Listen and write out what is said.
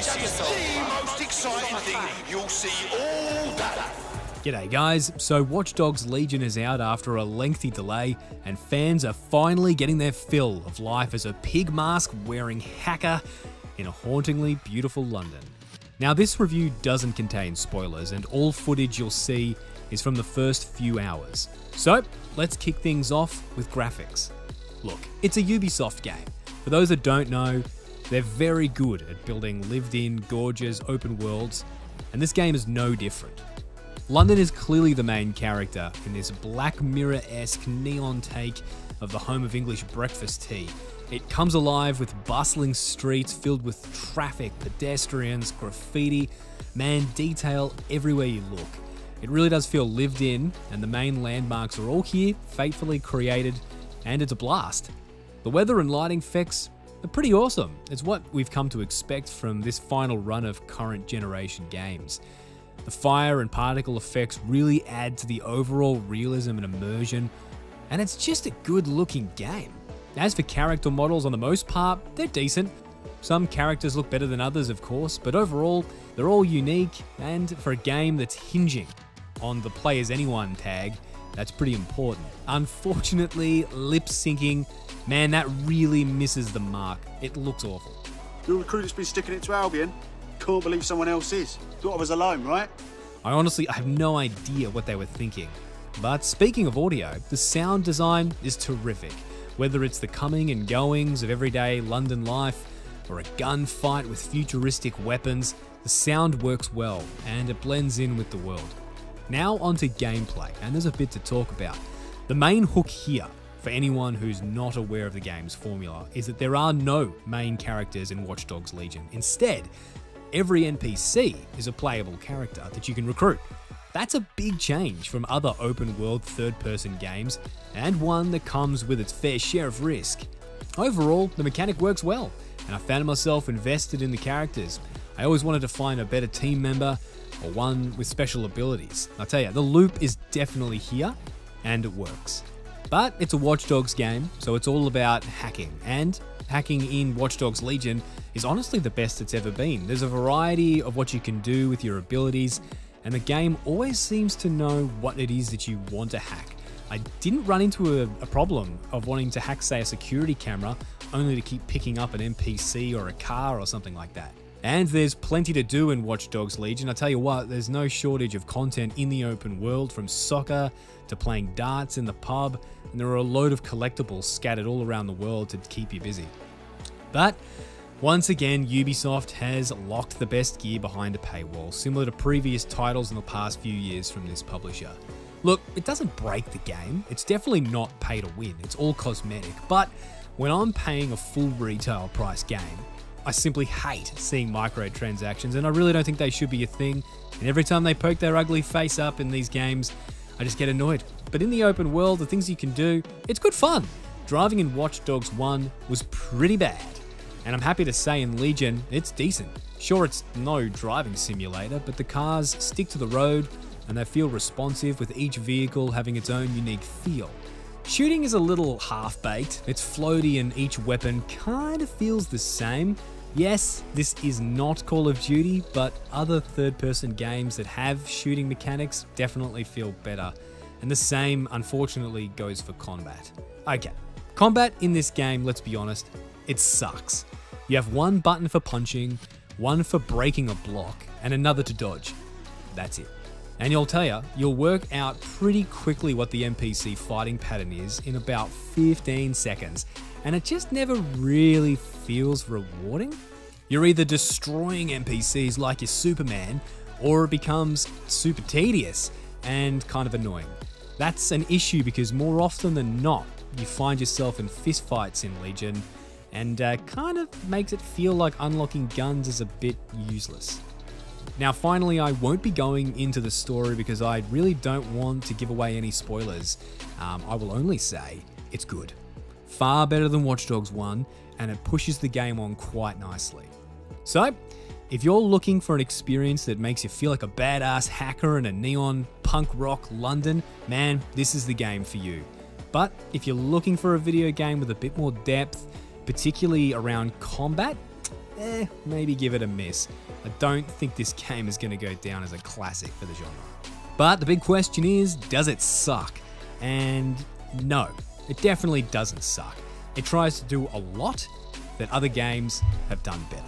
This is the most exciting thing you'll see all day. G'day guys, so Watch Dogs Legion is out after a lengthy delay and fans are finally getting their fill of life as a pig mask wearing hacker in a hauntingly beautiful London. Now this review doesn't contain spoilers and all footage you'll see is from the first few hours. So let's kick things off with graphics. Look, it's a Ubisoft game. For those that don't know, they're very good at building lived-in, gorgeous open worlds, and this game is no different. London is clearly the main character in this Black Mirror-esque neon take of the home of English breakfast tea. It comes alive with bustling streets filled with traffic, pedestrians, graffiti, man, detail everywhere you look. It really does feel lived in, and the main landmarks are all here, faithfully created, and it's a blast. The weather and lighting effects are pretty awesome. It's what we've come to expect from this final run of current generation games. The fire and particle effects really add to the overall realism and immersion, and it's just a good looking game. As for character models, on the most part, they're decent. Some characters look better than others, of course, but overall, they're all unique, and for a game that's hinging on the play as anyone tag, that's pretty important. Unfortunately, lip syncing, man, that really misses the mark. It looks awful. Your recruiter's been sticking it to Albion. Can't believe someone else is. Thought I was alone, right? I have no idea what they were thinking. But speaking of audio, the sound design is terrific. Whether it's the coming and goings of everyday London life, or a gunfight with futuristic weapons, the sound works well, and it blends in with the world. Now onto gameplay, and there's a bit to talk about. The main hook here, for anyone who's not aware of the game's formula, is that there are no main characters in Watch Dogs Legion. Instead, every NPC is a playable character that you can recruit. That's a big change from other open world third-person games, and one that comes with its fair share of risk. Overall, the mechanic works well, and I found myself invested in the characters. I always wanted to find a better team member, or one with special abilities. I'll tell you, the loop is definitely here, and it works. But it's a Watch Dogs game, so it's all about hacking, and hacking in Watch Dogs Legion is honestly the best it's ever been. There's a variety of what you can do with your abilities, and the game always seems to know what it is that you want to hack. I didn't run into a problem of wanting to hack, say, a security camera, only to keep picking up an NPC or a car or something like that. And there's plenty to do in Watch Dogs Legion. I tell you what, there's no shortage of content in the open world, from soccer to playing darts in the pub, and there are a load of collectibles scattered all around the world to keep you busy. But once again, Ubisoft has locked the best gear behind a paywall, similar to previous titles in the past few years from this publisher. Look, it doesn't break the game. It's definitely not pay to win. It's all cosmetic. But when I'm paying a full retail price game, I simply hate seeing microtransactions, and I really don't think they should be a thing. And every time they poke their ugly face up in these games, I just get annoyed. But in the open world, the things you can do, it's good fun. Driving in Watch Dogs 1 was pretty bad. And I'm happy to say in Legion, it's decent. Sure, it's no driving simulator, but the cars stick to the road and they feel responsive, with each vehicle having its own unique feel. Shooting is a little half-baked. It's floaty and each weapon kind of feels the same. Yes, this is not Call of Duty, but other third-person games that have shooting mechanics definitely feel better. And the same, unfortunately, goes for combat. Okay, combat in this game, let's be honest, it sucks. You have one button for punching, one for breaking a block, and another to dodge. That's it. And I'll tell you, you'll work out pretty quickly what the NPC fighting pattern is in about 15 seconds, and it just never really feels rewarding. You're either destroying NPCs like you're Superman, or it becomes super tedious and kind of annoying. That's an issue because more often than not, you find yourself in fistfights in Legion, and kind of makes it feel like unlocking guns is a bit useless. Now finally, I won't be going into the story because I really don't want to give away any spoilers. I will only say it's good. Far better than Watch Dogs 1, and it pushes the game on quite nicely. So, if you're looking for an experience that makes you feel like a badass hacker in a neon punk rock London, man, this is the game for you. But if you're looking for a video game with a bit more depth, particularly around combat, maybe give it a miss. I don't think this game is going to go down as a classic for the genre. But the big question is, does it suck? And no, it definitely doesn't suck. It tries to do a lot that other games have done better.